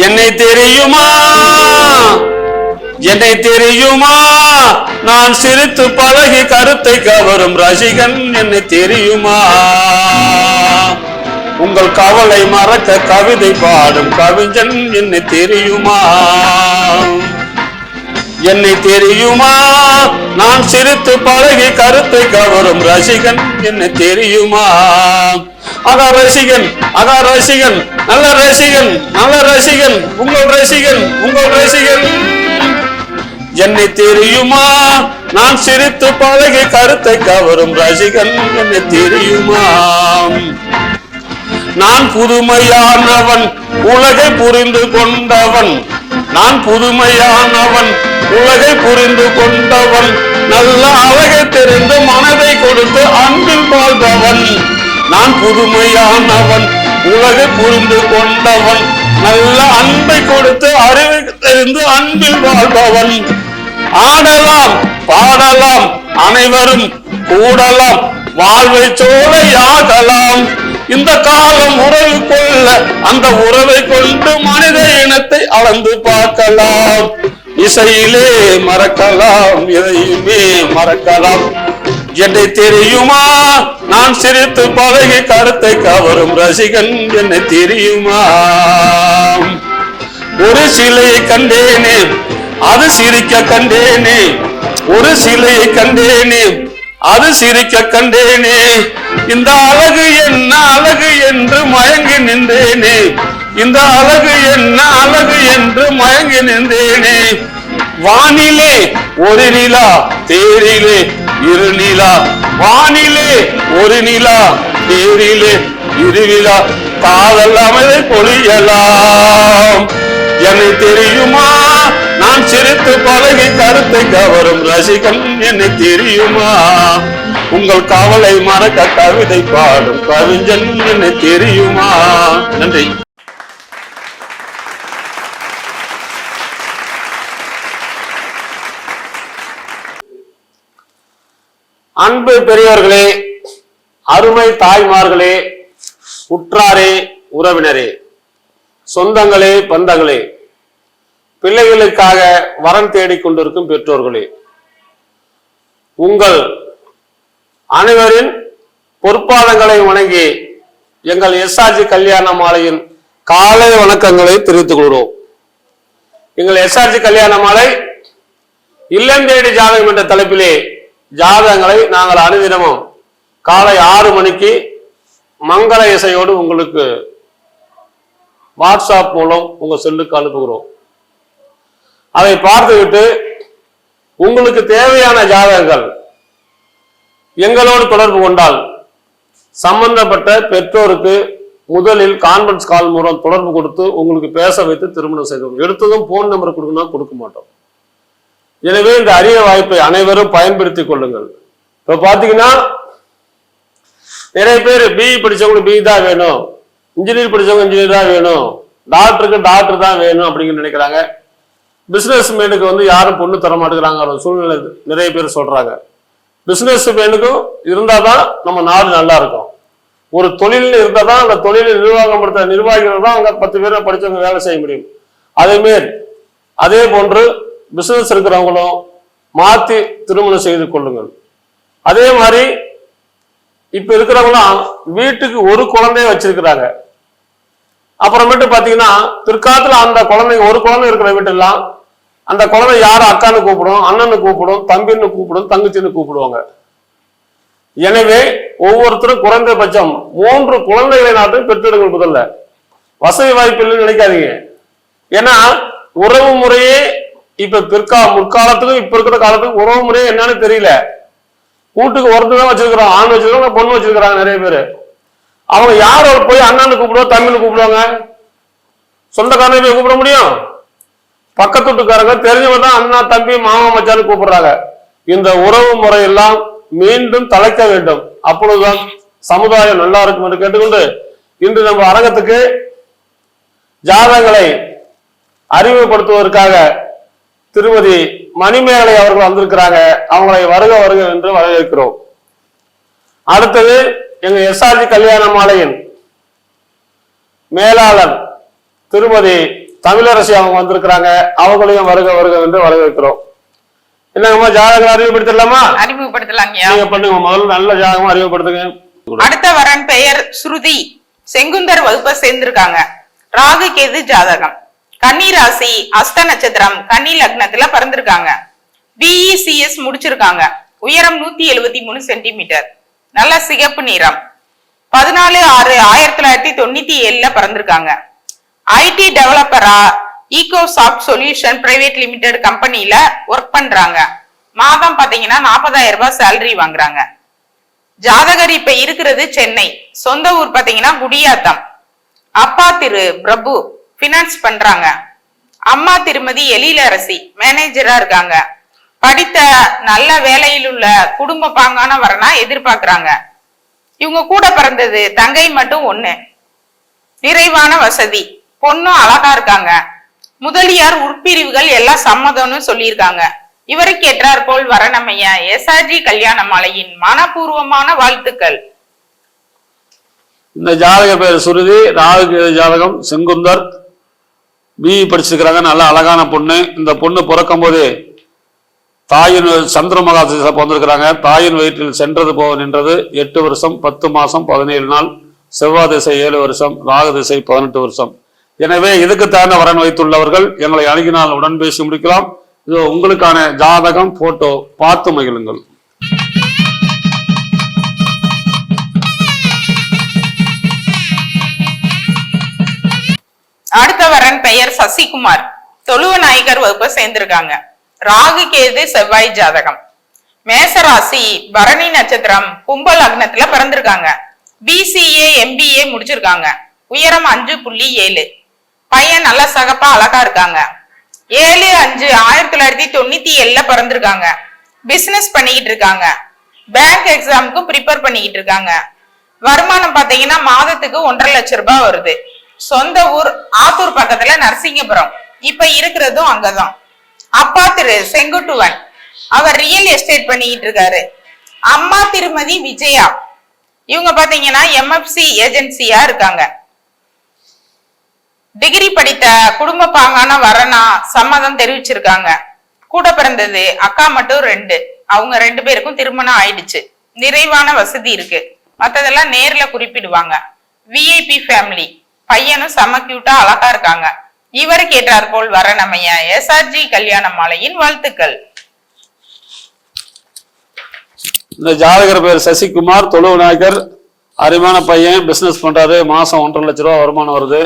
என்னை தெரியுமா, என்னை தெரியுமா, நான் சிரித்து பழகி கருத்தை கவரும் ரசிகன் என்னை தெரியுமா, உங்கள் கவலை மறக்க கவிதை பாடும் கவிஞன் என்னை தெரியுமா, என்னை தெரியுமா, நான் சிரித்து பழகி கருத்தை கவரும் ரசிகன் என்னை தெரியுமா, அகா ரசிகன், அகா ரசிகன், நல்ல ரசிகன், நல்ல ரசிகன், உங்கள் ரசிகன், உங்கள் ரசிகன் என்னை தெரியுமா, நான் சிரித்து பழகி கருத்தை கவரும் ரசிகன் என்னை தெரியுமா, நான் புதுமையானவன் உலகை புரிந்து கொண்டவன், நான் புதுமையானவன் உலகை புரிந்து கொண்டவன், நல்ல அழகை தெரிந்து மனதை கொடுத்து அன்பில் வாழ்பவன், நான் புதுமையானவன் உலகை புரிந்து கொண்டவன், நல்ல அன்பை கொடுத்து அறிவை தெரிந்து அன்பில் வாழ்பவன், ஆடலாம் பாடலாம் அனைவரும் கூடலாம் வாழ்வை சோலையாகலாம், இந்த காலம் உறவு கொள்ள அந்த உறவை கொண்டு மனித இனத்தை அளந்து பார்க்கலாம், இசையிலே மறக்கலாம் எதையுமே மறக்கலாம், என்னை தெரியுமா, நான் சிரித்து பழகி கருத்தை கவரும் ரசிகன் என்னை தெரியுமா, ஒரு சிலையை கண்டேனே அது சிரிக்க கண்டேனே, ஒரு சிலையை கண்டேனே அது சிரிக்க கண்டேனே, இந்த அழகு என்ன அழகு என்று மயங்கி நின்றேனே, இந்த அழகு என்ன அழகு என்று மயங்கி நின்றேனே, வானிலே ஒரு நிலா தேரிலே இரு நிலா, வானிலே ஒரு நிலா தேரிலே இரு நிலா, காதல் அமைதி பொழியலாம், என்னை தெரியுமா, நான் சிரித்து பழகி கருத்தை கவரும் ரசிகன் என்னை தெரியுமா, உங்கள் கவலை மறக்க கவிதை பாடும் கவிஞன் என்னை தெரியுமா. நன்றி. அன்பு பெரியவர்களே, அருமை தாய்மார்களே, உற்றாரே, உறவினரே, சொந்தங்களே, பந்தங்களே, பிள்ளைகளுக்காக வரன் தேடிக்கொண்டிருக்கும் பெற்றோர்களே, உங்கள் அனைவரின் பொற்பாதங்களை வணங்கி எங்கள் எஸ்ஆர்ஜி கல்யாண மாலையின் காலை வணக்கங்களை தெரிவித்துக் கொள்கிறோம். எங்கள் எஸ்ஆர்ஜி கல்யாண மாலை இல்லம் தேடி ஜாதகம் என்ற தலைப்பிலே ஜாதகங்களை நாங்கள் அனுதினமும் காலை 6 மணிக்கு மங்கள இசையோடு உங்களுக்கு வாட்ஸ்அப் மூலம் உங்க செல்லுக்கு அனுப்புகிறோம். அதை பார்த்துவிட்டு உங்களுக்கு தேவையான ஜாதகங்கள் எங்களோடு தொடர்பு கொண்டால் சம்பந்தப்பட்ட பெற்றோருக்கு முதலில் கான்ஃபரன்ஸ் கால் மூலம் தொடர்பு கொடுத்து உங்களுக்கு பேச வைத்து திருமணம் செய்தோம். எடுத்ததும் போன் நம்பர் கொடுக்கணும், கொடுக்க மாட்டோம். எனவே இந்த அரிய வாய்ப்பை அனைவரும் பயன்படுத்திக் கொள்ளுங்கள். இப்ப பாத்தீங்கன்னா நிறைய பேர் பிஇ படிச்சவங்களுக்கு பிஇ தான் வேணும், இன்ஜினியர் படிச்சவங்க இன்ஜினியர் தான் வேணும், டாக்டருக்கு டாக்டர் தான் வேணும் அப்படிங்கிற நினைக்கிறாங்க. பிசினஸ் மேனுக்கு யாரும் பொண்ணு தர மாட்டேங்கிறாங்க சூழ்நிலை நிறைய பேர் சொல்றாங்க. பிசினஸ் மேனுக்கும் இருந்தாதான் நம்ம நாடு நல்லா இருக்கும். ஒரு தொழில் இருந்தால் தான் அந்த தொழிலை நிர்வாகம் படுத்த நிர்வாகிகள் தான் அங்க 10 பேரை படிச்சவங்க வேலை செய்ய முடியும். அதே போன்று பிசினஸ் இருக்கிறவங்களும் மாத்தி திருமணம் செய்து கொள்ளுங்கள். அதே மாதிரி இப்ப இருக்கிறவங்களாம் வீட்டுக்கு ஒரு குழந்தைய வச்சிருக்கிறாங்க. அப்புறமேட்டு பாத்தீங்கன்னா பிற்காலத்துல அந்த குழந்தைங்க ஒரு குழந்தை இருக்கிற வீட்டெல்லாம் அந்த குழந்தை யாரும் அக்கான்னு கூப்பிடும், அண்ணன்னு கூப்பிடும், தம்பின்னு கூப்பிடும், தங்கச்சின்னு கூப்பிடுவாங்க. எனவே ஒவ்வொருத்தரும் குறைந்தபட்சம் 3 குழந்தைகளை நாட்டும் பெற்றெடுங்கள். முதல்ல வசதி வாய்ப்பு இல்லைன்னு நினைக்காதீங்க. ஏன்னா உறவு முறையே இப்ப முற்காலத்துக்கும் இப்ப இருக்கிற காலத்துக்கும் உறவு முறையே என்னன்னு தெரியல. வீட்டுக்கு ஒருத்தர் தான் வச்சிருக்கிறோம், ஆண் வச்சிருக்காங்க, பொண்ணு வச்சிருக்கிறாங்க நிறைய பேர். அவங்க யாரோட போய் அண்ணான்னு கூப்பிடுவோம், தம்பின்னு கூப்பிடுவாங்க? சொந்தக்காரனை போய் கூப்பிட முடியும்? பக்கத்து வீட்டுக்காரங்க தெரிஞ்சவங்க தான் அண்ணா, தம்பி, மாமா, மச்சான்னு கூப்பிடுறாங்க. இந்த உறவு முறையெல்லாம் மீண்டும் தலைக்க வேண்டும். அப்பொழுதுதான் சமுதாயம் நல்லா இருக்கும் என்று கேட்டுக்கொண்டு இன்று நம்ம அரங்கத்துக்கு ஜாதகங்களை அறிமுகப்படுத்துவதற்காக திருமதி மணிமேகலை அவர்கள் வந்திருக்கிறாங்க. அவங்களை வருக வருக என்று வரவேற்கிறோம். அடுத்தது எங்க எஸ்ஆர்ஜி கல்யாண மாலையின் மேலாளர் திருமதி தமிழரசி அவங்க வந்திருக்கிறாங்க. அவங்களையும் வருக வருக என்று வரவேற்கிறோம். என்னங்கம்மா, ஜாதகம் அறிமுகப்படுத்தலாமா? அறிமுகப்படுத்தலாங்க. நீங்க பண்ணுங்க, முதல்ல நல்ல ஜாதகமா அறிமுகப்படுத்துங்க. அடுத்த வரன் பெயர் ஸ்ருதி, செங்குந்தர் வகுப்பை சேர்ந்திருக்காங்க. ராகு கேது ஜாதகம், கன்னி ராசி, அஸ்த நட்சத்திரம், கன்னி லக்னத்துல பிறந்திருக்காங்க. BECS முடிச்சிருக்காங்க. உயரம் 173 சென்டிமீட்டர், நல்ல சிகப்பு நிறம். 14/6/1997 பிறந்திருக்காங்க. IT டெவலப்பரா ஈகோசாப்ட் சொல்யூஷன் பிரைவேட் லிமிடெட் கம்பெனில ஒர்க் பண்றாங்க. மாதம் பாத்தீங்கன்னா 40,000 ரூபாய் சேலரி வாங்குறாங்க. ஜாதகர் இப்ப இருக்கிறது சென்னை. சொந்த ஊர் பாத்தீங்கன்னா குடியாத்தம். அப்பா திரு பிரபு பினான்ஸ் பண்றாங்க. அம்மா திருமதி எழிலரசி மேனேஜரா இருக்காங்க. படித்த நல்ல வேலையில் உள்ள குடும்ப பாங்கான வரனா எதிர்பார்க்கிறாங்க. இவங்க கூட பிறந்தது தங்கை மட்டும் 1. நிறைவான வசதி, பொண்ணும் அழகா இருக்காங்க. முதலியார் உட்பிரிவுகள் எல்லாம் சம்மதம்னு சொல்லியிருக்காங்க. இவருக்கு ஏற்றார் போல் வரனமைய எஸ்ஆர்ஜி கல்யாண மாலையின் மனப்பூர்வமான வாழ்த்துக்கள். இந்த ஜாதக பேர் சுருதி, ராகு ஜாதகம், செங்குந்தர், BE படிச்சிருக்கிறாங்க. நல்ல அழகான பொண்ணு. இந்த பொண்ணு பிறக்கும் போது தாயின் சந்திரமகா பிறந்திருக்கிறாங்க. தாயின் வயிற்றில் சென்றது போக நின்றது 8 வருஷம் 10 மாசம் 17 நாள். செவ்வாய் திசை 7 வருஷம், ராகு திசை 18 வருஷம். எனவே இதுக்கு தகுந்த வரன் வைத்துள்ளவர்கள் எங்களை அணுகினால் உடன் பேசி முடிக்கலாம். இது உங்களுக்கான ஜாதகம், போட்டோ பார்த்து மகிழுங்கள். அடுத்த வரன் பெயர் சசிகுமார், தொழுவ நாயகர் வகுப்பை சேர்ந்திருக்காங்க. ராகு கேது செவ்வாய் ஜாதகம், மேசராசி, பரணி நட்சத்திரம், கும்ப லக்னத்துல பிறந்திருக்காங்க. BCA MBA முடிச்சிருக்காங்க. உயரம் 5.7. பையன் நல்ல சகப்பா அழகா இருக்காங்க. 7/5/1997 பிறந்திருக்காங்க. பிசினஸ் பண்ணிக்கிட்டு இருக்காங்க. பேங்க் எக்ஸாமுக்கு ப்ரிப்பேர் பண்ணிக்கிட்டு இருக்காங்க. வருமானம் பாத்தீங்கன்னா மாதத்துக்கு 1.5 லட்சம் ரூபாய் வருது. சொந்த ஊர் ஆத்தூர் பக்கத்துல நரசிங்கபுரம். இப்ப இருக்கிறதும் அங்கதான். அப்பா திரு செங்குட்டுவன், அவர் ரியல் எஸ்டேட் பண்ணிக்கிட்டு இருக்காரு. அம்மா திருமதி விஜயா, இவங்க பாத்தீங்கன்னா MFC ஏஜென்சியா இருக்காங்க. டிகிரி படித்த குடும்ப பாங்கான வரனா சம்மதம் தெரிவிச்சிருக்காங்க. கூட பிறந்தது அக்கா மட்டும் 2. அவங்க 2 பேருக்கும் திருமணம் ஆயிடுச்சு. நிறைவான வசதி இருக்கு. மத்ததெல்லாம் நேர்ல குறிப்பிடுவாங்க. VIP family. பையனும் செம கியூட்டா அழகா இருக்காங்க. இவருக்கு ஏற்றார் போல் வரனமைய எஸ்ஆர்ஜி கல்யாண மாலையின் வாழ்த்துக்கள். இந்த ஜாதகர் பேர் சசிகுமார், தொழு விநாயகர், அருமையான பையன், பிசினஸ் பண்றாரு. மாசம் 1.5 லட்சம் ரூபாய் வருமானம் வருது.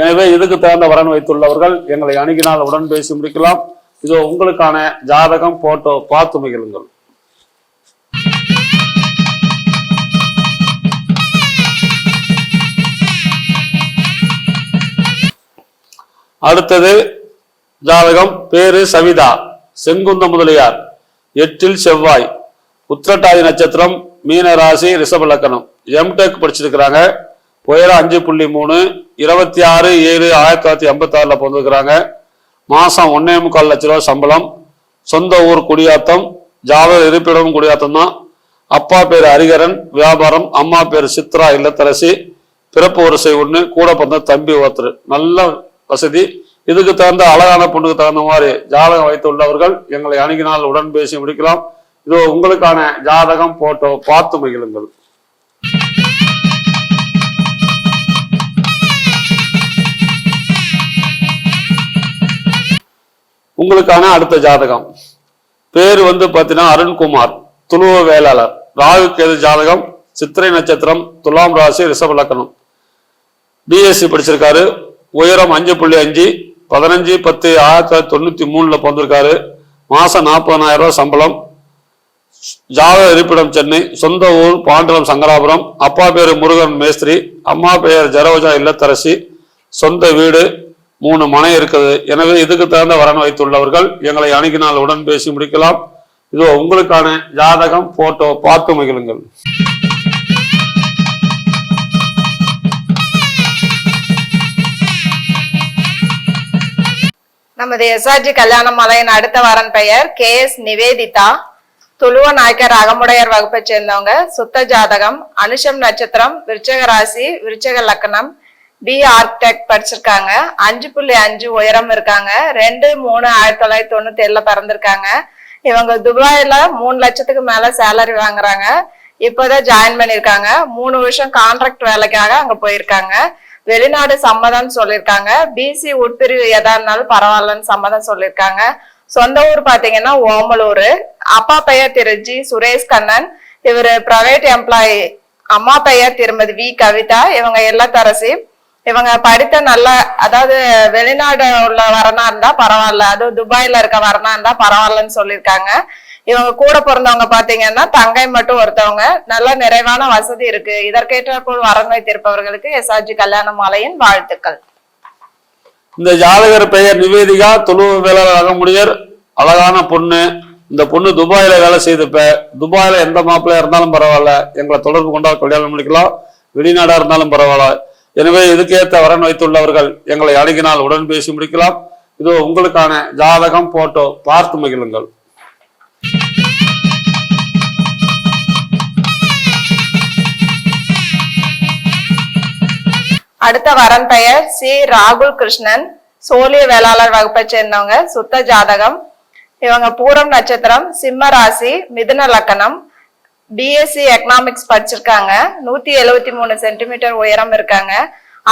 எனவே இதுக்கு தகுந்த வரன் வைத்துள்ளவர்கள் எங்களை அணுகினால் உடன் பேசி முடிக்கலாம். இதோ உங்களுக்கான ஜாதகம், போட்டோ பார்த்து மகிழுங்கள். அடுத்தது ஜாதகம், பேரு சவிதா, செங்குந்த முதலியார், 8இல் செவ்வாய், உத்திரட்டாதி நட்சத்திரம், மீன ராசி, ரிஷப லக்னம். எம்டெக் படிச்சிருக்கிறாங்க. உயரம் 5.3. 26/7/1956 பிறந்திருக்கிறாங்க. மாசம் 1.25 லட்சம் ரூபாய் சம்பளம். சொந்த ஊர் குடியாத்தம். ஜாதக இருப்பிடமும் குடியாத்தம் தான். அப்பா பேர் ஹரிகரன், வியாபாரம். அம்மா பேர் சித்ரா, இல்லத்தரசி. பிறப்பு வரிசை 1, கூட பிறந்த தம்பி ஒருத்தர். நல்ல வசதி. இதுக்கு தகுந்த அழகான பொண்ணுக்கு தகுந்த மாதிரி ஜாதகம் வைத்துள்ளவர்கள் எங்களை அணுகினால் உடன் பேசி முடிக்கலாம். இதோ உங்களுக்கான ஜாதகம் போட்டோ பார்த்து மகிழுங்கள். உங்களுக்கான அடுத்த ஜாதகம். பேர் பாத்தீங்கன்னா அருண்குமார், துளுவ வேளாளர். ராகு கேது ஜாதகம். சித்திரை நட்சத்திரம், துலாம் ராசி, ரிஷப லக்னம். பிஎஸ்சி படிச்சிருக்காரு. உயரம் 5.5, 15/10/1993 பிறந்திருக்காரு. மாசம் 40,000 ரூபாய் சம்பளம். ஜாதக இருப்பிடம் சென்னை. சொந்த ஊர் பாண்டலம் சங்கராபுரம். அப்பா பேரு முருகன் மேஸ்திரி. அம்மா பெயர் ஜரோஜா, இல்லத்தரசி. சொந்த வீடு, 3 மனை இருக்குது. எனவே இதுக்கு தகுந்த வரன் வைத்துள்ளவர்கள் எங்களை அணுகினால் உடன் பேசி முடிக்கலாம். இதோ உங்களுக்கான ஜாதகம் போட்டோ பார்த்து மகிழுங்கள். நமது எஸ்ஆர்ஜி கல்யாணமாலையின் அடுத்த வரன் பெயர் KS நிவேதிதா. துளுவ நாயக்கர் அகமுடையர் வகுப்பை சேர்ந்தவங்க. சுத்த ஜாதகம். அனுஷம் நட்சத்திரம், விருச்சக ராசி, விருச்சக லக்னம். பி ஆர்கிடெக்ட் படிச்சிருக்காங்க. 5.5 உயரம் இருக்காங்க. 2/3/1997 பிறந்திருக்காங்க. இவங்க துபாயில 3 லட்சத்துக்கு மேல சேலரி வாங்குறாங்க. இப்போதான் ஜாயின் பண்ணிருக்காங்க. 3 வருஷம் கான்ட்ராக்ட் வேலைக்காக அங்க போயிருக்காங்க. வெளிநாடு சம்மதம் சொல்லியிருக்காங்க. பிசி உட்பிரிவு எதா இருந்தாலும் பரவாயில்லன்னு சம்மதம் சொல்லியிருக்காங்க. சொந்த ஊர் பாத்தீங்கன்னா ஓமலூர். அப்பா பெயர் திரு ஜி சுரேஷ் கண்ணன், இவரு பிரைவேட் எம்ப்ளாயி. அம்மா பெயர் திருமதி வி கவிதா, இவங்க இல்லத்தரசி. இவங்க படித்த நல்ல, அதாவது வெளிநாடு உள்ள வரனா இருந்தா பரவாயில்ல, அதுவும் துபாயில இருக்க வரனா இருந்தா பரவாயில்லன்னு சொல்லியிருக்காங்க. இவங்க கூட பிறந்தவங்க பாத்தீங்கன்னா தங்கை மட்டும் ஒருத்தவங்க. நல்ல நிறைவான வசதி இருக்கு. இதற்கேற்றாற்போல் வரன் வைத்திருப்பவர்களுக்கு எஸ்ஆர்ஜி கல்யாண மாலையின் வாழ்த்துக்கள். இந்த ஜாதகர் பெயர் நிவேதிகா, துளுவ வேளாளர் அகமுடையர். அழகான பொண்ணு. இந்த பொண்ணு துபாயில வேலை செய்துப்ப. துபாயில எந்த மாப்பிள்ளையா இருந்தாலும் பரவாயில்ல, எங்களை தொடர்பு கொண்டால் கல்யாணம் முடிக்கலாம். வெளிநாடா இருந்தாலும் பரவாயில்ல. எனவே இதுக்கேற்ற வரன் வைத்துள்ளவர்கள் எங்களை அணுகினால் உடன் பேசி முடிக்கலாம். இதோ உங்களுக்கான ஜாதகம் போட்டோ பார்த்து மகிழுங்கள். அடுத்த வரன் பெயர் சி ராகுல் கிருஷ்ணன், சோழிய வேளாளர் வகுப்பை சேர்ந்தவங்க. சுத்த ஜாதகம். இவங்க பூரம் நட்சத்திரம், சிம்ம ராசி, மிதுன லக்கணம். பிஎஸ்சி எக்கனாமிக்ஸ் படிச்சிருக்காங்க. 173 சென்டிமீட்டர் உயரம் இருக்காங்க.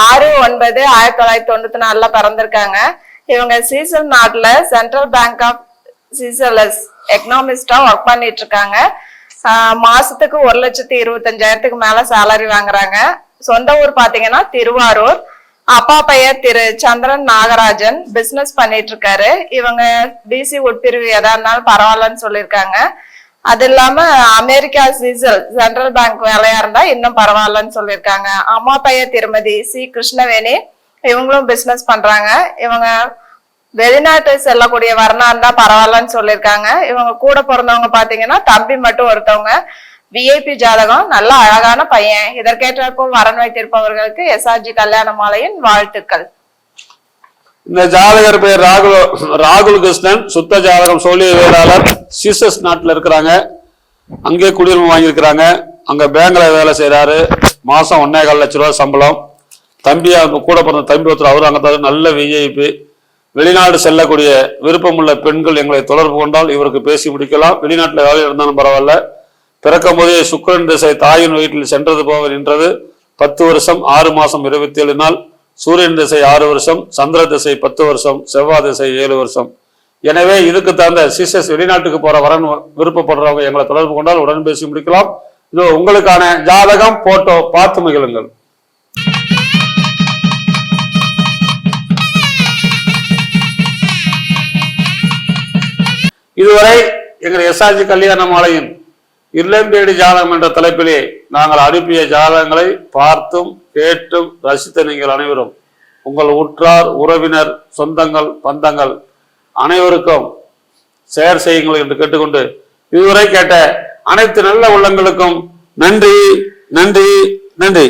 6/9/1994 பிறந்திருக்காங்க. இவங்க சீசல் நாட்டுல சென்ட்ரல் பேங்க் ஆஃப் சீசலஸ் எக்கனாமிஸ்டா ஒர்க் பண்ணிட்டு இருக்காங்க. மாசத்துக்கு 1,25,000 மேல சேலரி வாங்குறாங்க. சொந்த ஊர் பாத்தீங்கன்னா திருவாரூர். அப்பா பெயர் திரு சந்திரன் நாகராஜன், பிசினஸ் பண்ணிட்டு இருக்காரு. இவங்க பிசி உட்பிரிவு எதா இருந்தாலும் பரவாயில்லன்னு சொல்லியிருக்காங்க. அது இல்லாம அமெரிக்கா சீசல் சென்ட்ரல் பேங்க் வேலையா இருந்தா இன்னும் பரவாயில்லன்னு சொல்லியிருக்காங்க. அம்மா பெயர் திருமதி சி கிருஷ்ணவேணி, இவங்களும் பிசினஸ் பண்றாங்க. இவங்க வெளிநாட்டு செல்லக்கூடிய வரனா இருந்தா பரவாயில்லன்னு சொல்லியிருக்காங்க. இவங்க கூட பிறந்தவங்க பாத்தீங்கன்னா தம்பி மட்டும் ஒருத்தவங்க. விஐபி ஜாதகம். நல்ல அழகான பையன். இதற்கேற்றாற்போல் வரன் வைத்திருப்பவர்களுக்கு எஸ்ஆர்ஜி கல்யாண மாலையின் வாழ்த்துக்கள். இந்த ஜாதகர் பெயர் ராகுல் கிருஷ்ணன், சுத்த ஜாதகம், சோழிய வேளாளர். சீசஸ் நாட்டுல இருக்கிறாங்க. அங்கே குடியுரிமை வாங்கியிருக்கிறாங்க. அங்க பேங்க்ல வேலை செய்யறாரு. மாசம் 1.25 லட்சம் ரூபாய் சம்பளம். தம்பியா கூட பிறந்த தம்பி ஒருத்தர், அவரு அங்க நல்ல விஐபி. வெளிநாடு செல்லக்கூடிய விருப்பமுள்ள பெண்கள் எங்களை தொடர்பு கொண்டால் இவருக்கு பேசி முடிக்கலாம். வெளிநாட்டுல வேலை இருந்தாலும் பரவாயில்ல. பிறக்கும் போதே சுக்கிரன் திசை தாயின் வீட்டில் சென்றது போக நின்றது. 10 வருஷம் 6 மாசம் 27 நாள். சூரியன் திசை 6 வருஷம், சந்திர திசை 10 வருஷம், செவ்வாய் திசை 7 வருஷம். எனவே இதுக்கு தகுந்த சீசஸ் வெளிநாட்டுக்கு போற வரன் விருப்பப்படுறவங்க எங்களை தொடர்பு கொண்டால் உடன் பேசி முடிக்கலாம். இதோ உங்களுக்கான ஜாதகம் போட்டோ பார்த்து மகிழுங்கள். இதுவரை எங்கள் எஸ்ஆர்ஜி கல்யாண மாலையின் இல்லம்பேடி ஜாதகம் என்ற தலைப்பிலே நாங்கள் அனுப்பிய ஜாதகங்களை பார்த்தும் கேட்டும் ரசித்த நீங்கள் அனைவரும் உங்கள் உற்றார் உறவினர் சொந்தங்கள் பந்தங்கள் அனைவருக்கும் ஷேர் செய்யுங்கள் என்று கேட்டுக்கொண்டு இதுவரை கேட்ட அனைத்து நல்ல உள்ளங்களுக்கும் நன்றி நன்றி நன்றி.